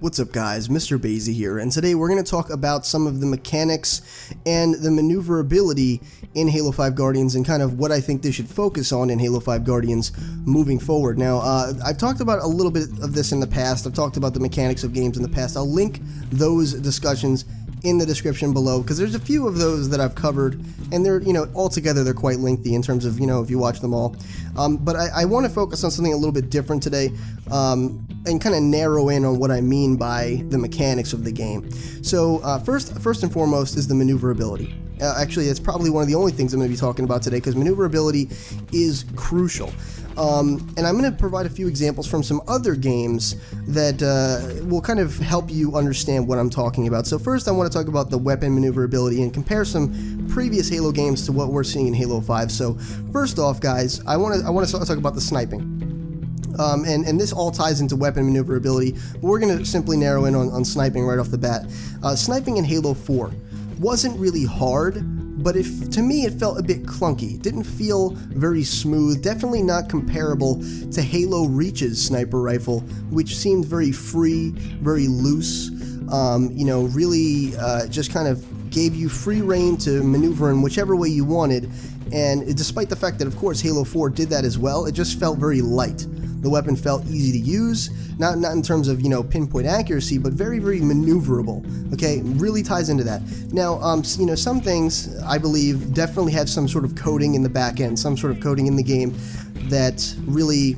What's up guys, Mr. Basie here, and today we're going to talk about some of the mechanics and the maneuverability in Halo 5 Guardians and kind of what I think they should focus on in Halo 5 Guardians moving forward. Now, I've talked about a little bit of this in the past. I've talked about the mechanics of games in the past. I'll link those discussions in the description below because there's a few of those that I've covered, and they're, altogether they're quite lengthy in terms of, if you watch them all. But I want to focus on something a little bit different today, and kind of narrow in on what I mean by the mechanics of the game. So first and foremost is the maneuverability. Actually, it's probably one of the only things I'm going to be talking about today because maneuverability is crucial. And I'm going to provide a few examples from some other games that will kind of help you understand what I'm talking about. So first I want to talk about the weapon maneuverability and compare some previous Halo games to what we're seeing in Halo 5. So first off, guys, I want to talk about the sniping. And this all ties into weapon maneuverability, but we're going to simply narrow in on sniping right off the bat. Sniping in Halo 4 wasn't really hard, but to me it felt a bit clunky. It didn't feel very smooth, definitely not comparable to Halo Reach's sniper rifle, which seemed very free, very loose, really just kind of gave you free reign to maneuver in whichever way you wanted. And despite the fact that, of course, Halo 4 did that as well, it just felt very light. The weapon felt easy to use, not in terms of, pinpoint accuracy, but very, very maneuverable, okay? Really ties into that. Now, some things, I believe, definitely have some sort of coding in the back end, some sort of coding in the game that really,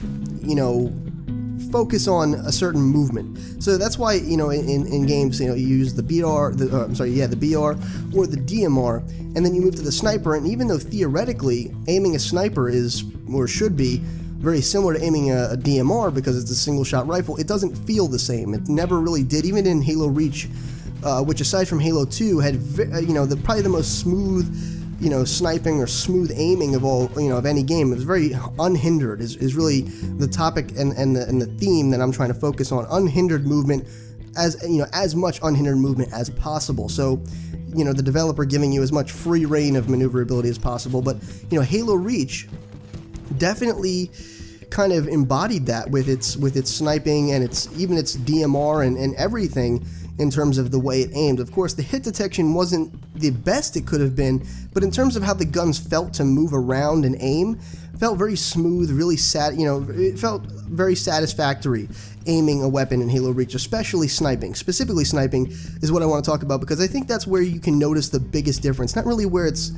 focus on a certain movement. So that's why, in games, you use the BR, the BR or the DMR, and then you move to the sniper, and even though theoretically aiming a sniper is, or should be, very similar to aiming a DMR because it's a single shot rifle, it doesn't feel the same. It never really did, even in Halo Reach, which aside from Halo 2 had, probably the most smooth, sniping or smooth aiming of all, of any game. It was very unhindered is really the topic and the theme that I'm trying to focus on. Unhindered movement, as much unhindered movement as possible. So, the developer giving you as much free reign of maneuverability as possible. But, Halo Reach definitely kind of embodied that with its sniping and its DMR and everything in terms of the way it aimed. Of course, the hit detection wasn't the best it could have been, but in terms of how the guns felt to move around and aim, felt very smooth, really it felt very satisfactory aiming a weapon in Halo Reach, especially sniping. Specifically sniping is what I want to talk about because I think that's where you can notice the biggest difference. Not really where it's,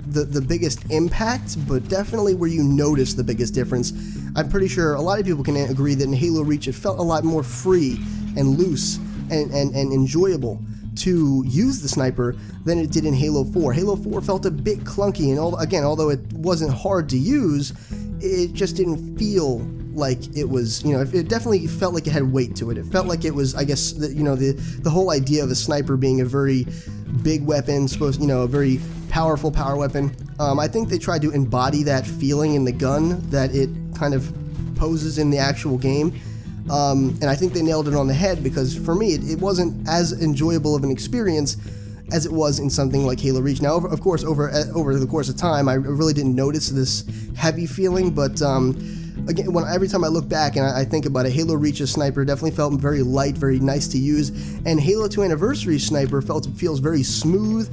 the biggest impact, but definitely where you notice the biggest difference. I'm pretty sure a lot of people can agree that in Halo Reach it felt a lot more free and loose and enjoyable to use the sniper than it did in Halo 4. Halo 4 felt a bit clunky, and although it wasn't hard to use, it just didn't feel like it was, it definitely felt like it had weight to it. It felt like it was, I guess, the whole idea of a sniper being a very big weapon, a very powerful power weapon. I think they tried to embody that feeling in the gun that it kind of poses in the actual game. And I think they nailed it on the head because for me, it wasn't as enjoyable of an experience as it was in something like Halo Reach. Now, of course, over the course of time, I really didn't notice this heavy feeling, but again, every time I look back and I think about it, Halo Reach's sniper definitely felt very light, very nice to use, and Halo 2 Anniversary's sniper feels very smooth.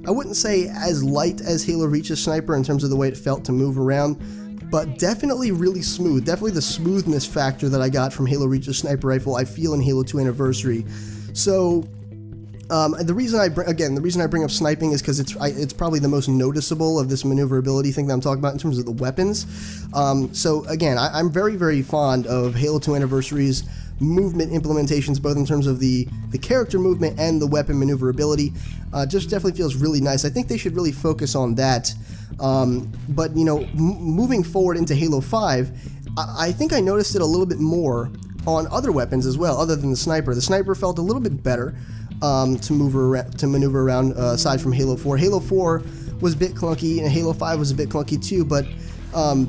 I wouldn't say as light as Halo Reach's sniper in terms of the way it felt to move around, but definitely really smooth. Definitely the smoothness factor that I got from Halo Reach's sniper rifle I feel in Halo 2 Anniversary. So the reason I bring up sniping is because it's probably the most noticeable of this maneuverability thing that I'm talking about in terms of the weapons. So again, I'm very, very fond of Halo 2 Anniversary's movement implementations, both in terms of the character movement and the weapon maneuverability. Just definitely feels really nice. I think they should really focus on that. But moving forward into Halo 5, I think I noticed it a little bit more on other weapons as well, other than the sniper. The sniper felt a little bit better to maneuver around aside from Halo 4. Halo 4 was a bit clunky, and Halo 5 was a bit clunky too, but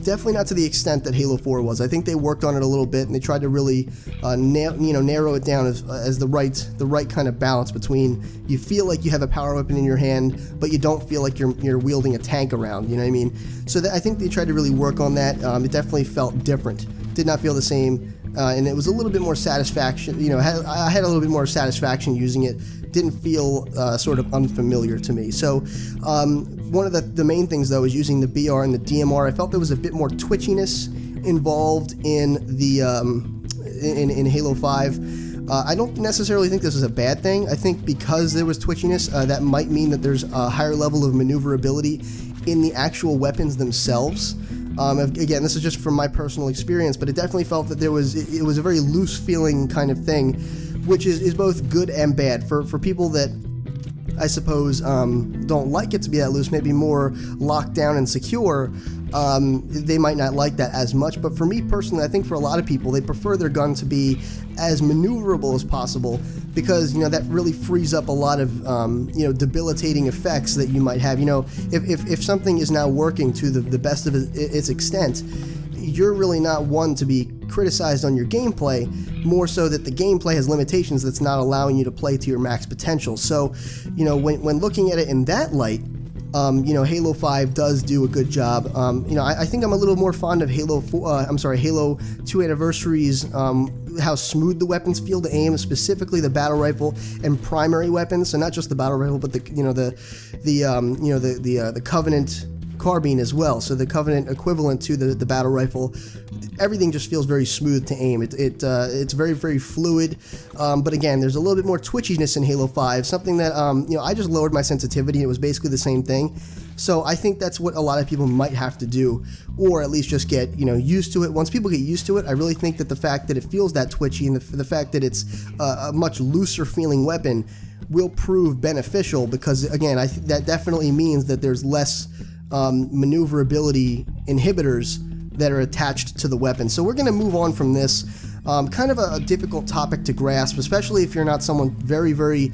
definitely not to the extent that Halo 4 was. I think they worked on it a little bit, and they tried to really narrow it down as the right kind of balance between you feel like you have a power weapon in your hand, but you don't feel like you're wielding a tank around. You know what I mean? So I think they tried to really work on that. It definitely felt different. Did not feel the same and it was a little bit more satisfaction. I had a little bit more satisfaction using it. Didn't feel sort of unfamiliar to me. So one of the main things though is using the BR and the DMR. I felt there was a bit more twitchiness involved in the in Halo 5. I don't necessarily think this is a bad thing. I think because there was twitchiness, that might mean that there's a higher level of maneuverability in the actual weapons themselves. Again, this is just from my personal experience, but it definitely felt that it was a very loose feeling kind of thing, which is both good and bad. For people that I suppose don't like it to be that loose, maybe more locked down and secure, they might not like that as much. But for me personally, I think for a lot of people, they prefer their gun to be as maneuverable as possible, because that really frees up a lot of debilitating effects that you might have. If something is now working to the best of its extent, you're really not one to be criticized on your gameplay, more so that the gameplay has limitations that's not allowing you to play to your max potential. So when looking at it in that light, Halo 5 does do a good job. I think I'm a little more fond of Halo 2 Anniversary's how smooth the weapons feel to aim, specifically the battle rifle and primary weapons. So not just the battle rifle, but the Covenant carbine as well. So the Covenant equivalent to the battle rifle. Everything just feels very smooth to aim. It's very, very fluid. But again, there's a little bit more twitchiness in Halo 5, something that I just lowered my sensitivity, and it was basically the same thing. So I think that's what a lot of people might have to do, or at least just get used to it. Once people get used to it, I really think that the fact that it feels that twitchy and the fact that it's a much looser feeling weapon will prove beneficial, because again, that definitely means that there's less maneuverability inhibitors that are attached to the weapon. So we're going to move on from this. Kind of a difficult topic to grasp, especially if you're not someone very, very,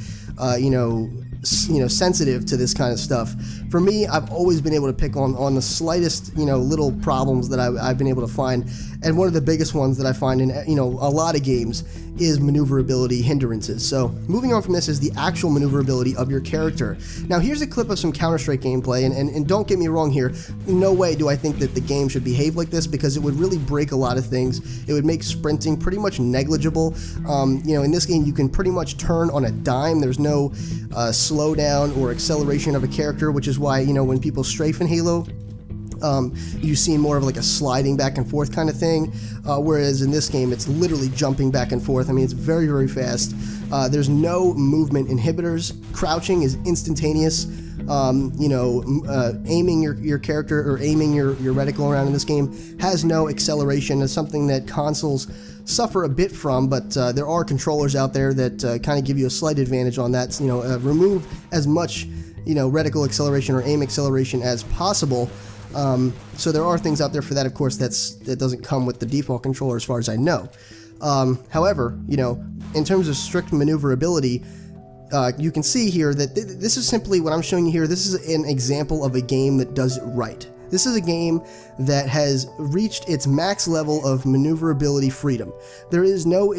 sensitive to this kind of stuff. For me, I've always been able to pick on the slightest, little problems that I've been able to find. And one of the biggest ones that I find in, a lot of games is maneuverability hindrances. So moving on from this is the actual maneuverability of your character. Now here's a clip of some Counter-Strike gameplay, and don't get me wrong here, no way do I think that the game should behave like this, because it would really break a lot of things. It would make sprinting pretty much negligible. In this game you can pretty much turn on a dime. There's no slowdown or acceleration of a character, which is why, when people strafe in Halo, you see more of like a sliding back and forth kind of thing, whereas in this game it's literally jumping back and forth. I mean, it's very, very fast. There's no movement inhibitors. Crouching is instantaneous. Aiming your character or aiming your reticle around in this game has no acceleration. It's something that consoles suffer a bit from, but there are controllers out there that kind of give you a slight advantage on that. Remove as much reticle acceleration or aim acceleration as possible. So there are things out there for that, of course, that doesn't come with the default controller as far as I know. However, in terms of strict maneuverability, you can see here that this is simply what I'm showing you here. This is an example of a game that does it right. This is a game that has reached its max level of maneuverability freedom. There is no,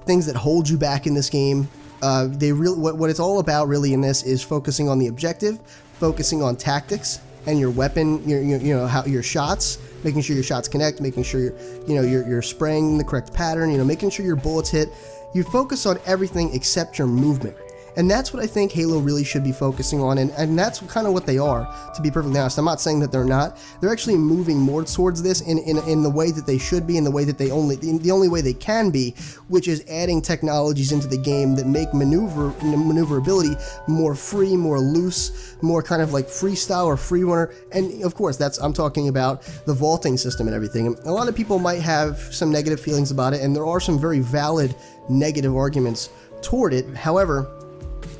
things that hold you back in this game. What it's all about really in this is focusing on the objective, focusing on tactics and your weapon, your shots, making sure your shots connect, making sure you're spraying in the correct pattern, making sure your bullets hit. You focus on everything except your movement. And that's what I think Halo really should be focusing on, and that's kind of what they are, to be perfectly honest. I'm not saying that they're not. They're actually moving more towards this in the way that they should be, in the way that the only way they can be, which is adding technologies into the game that make maneuverability more free, more loose, more kind of like freestyle or free runner. And of course, I'm talking about the vaulting system and everything. A lot of people might have some negative feelings about it, and there are some very valid negative arguments toward it. However,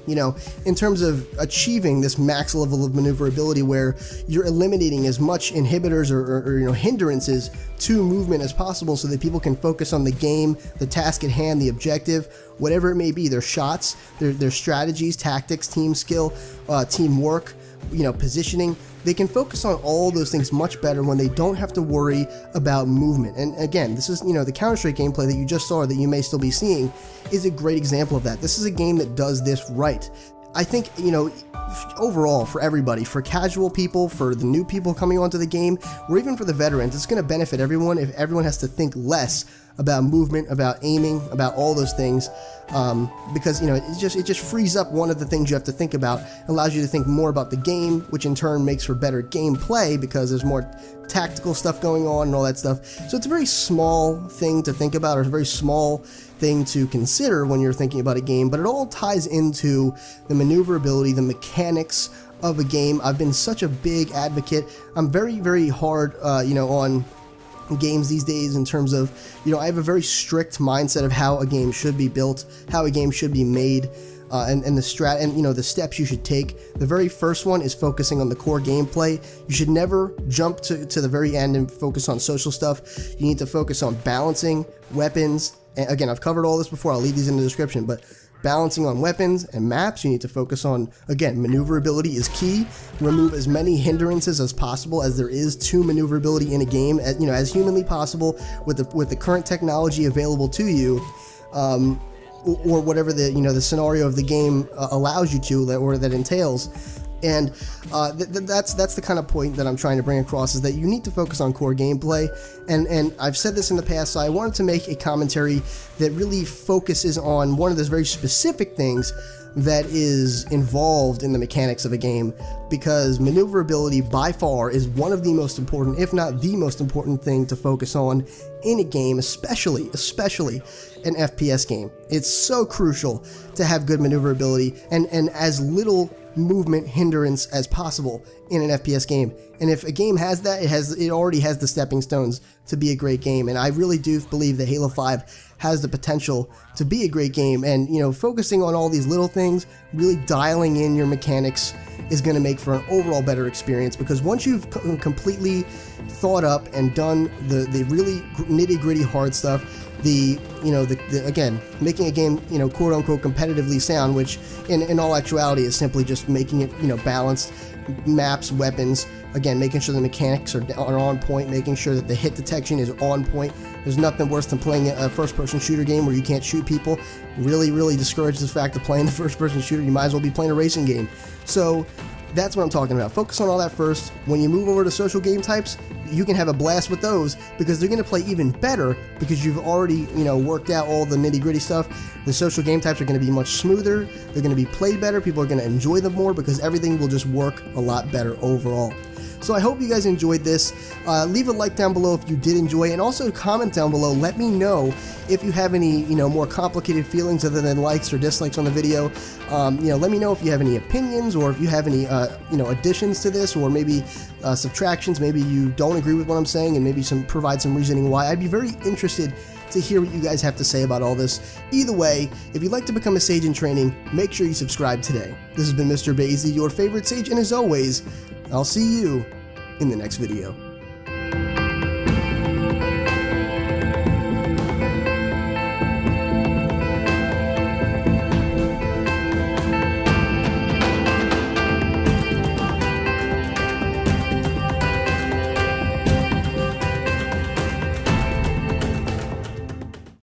in terms of achieving this max level of maneuverability where you're eliminating as much inhibitors or hindrances to movement as possible so that people can focus on the game, the task at hand, the objective, whatever it may be, their shots, their strategies, tactics, team skill, teamwork, positioning. They can focus on all those things much better when they don't have to worry about movement. And again, this is, the Counter-Strike gameplay that you just saw, that you may still be seeing, is a great example of that. This is a game that does this right. I think, you know, overall, for everybody, for casual people, for the new people coming onto the game, or even for the veterans, it's going to benefit everyone if everyone has to think less about movement, about aiming, about all those things, because, you know, it just frees up one of the things you have to think about, allows you to think more about the game, which in turn makes for better gameplay because there's more tactical stuff going on and all that stuff. So it's a very small thing to think about, or a very small thing to consider when you're thinking about a game, but it all ties into the maneuverability, the mechanics of a game. I've been such a big advocate. I'm very, very hard, you know, on games these days in terms of, you know, I have a very strict mindset of how a game should be built, how a game should be made, and the you know, the steps you should take. The very first one is focusing on the core gameplay. You should never jump to the very end and focus on social stuff. You need to focus on balancing weapons. And again, I've covered all this before. I'll leave these in the description, but balancing on weapons and maps, you need to focus on, again, maneuverability is key. Remove as many hindrances as possible as there is to maneuverability in a game, you know, as humanly possible with the current technology available to you, or whatever the, you know, the scenario of the game allows you to, or that entails. And that's the kind of point that I'm trying to bring across, is that you need to focus on core gameplay. And I've said this in the past, so I wanted to make a commentary that really focuses on one of those very specific things that is involved in the mechanics of a game, because maneuverability by far is one of the most important, if not the most important thing to focus on in a game, especially an FPS game. It's so crucial to have good maneuverability and as little movement hindrance as possible in an FPS game. And if a game has that, it already has the stepping stones to be a great game. And I really do believe that Halo 5 has the potential to be a great game. And, you know, focusing on all these little things, really dialing in your mechanics, is going to make for an overall better experience, because once you've completely thought up and done the really nitty-gritty hard stuff, again, making a game, you know, quote unquote competitively sound, which in all actuality is simply just making it, you know, balanced, maps, weapons, again, making sure the mechanics are on point, making sure that the hit detection is on point. There's nothing worse than playing a first-person shooter game where you can't shoot people. Really, really discourages the fact of playing the first-person shooter. You might as well be playing a racing game. So that's what I'm talking about. Focus on all that first. When you move over to social game types, you can have a blast with those, because they're going to play even better because you've already, you know, worked out all the nitty-gritty stuff. The social game types are going to be much smoother. They're going to be played better. People are going to enjoy them more because everything will just work a lot better overall. So I hope you guys enjoyed this. Leave a like down below if you did enjoy, and also comment down below. Let me know if you have any, you know, more complicated feelings other than likes or dislikes on the video. You know, let me know if you have any opinions, or if you have any, you know, additions to this, or maybe subtractions. Maybe you don't agree with what I'm saying, and maybe provide some reasoning why. I'd be very interested to hear what you guys have to say about all this. Either way, if you'd like to become a Sage in training, make sure you subscribe today. This has been Mr. Basie, your favorite Sage, and as always, I'll see you in the next video.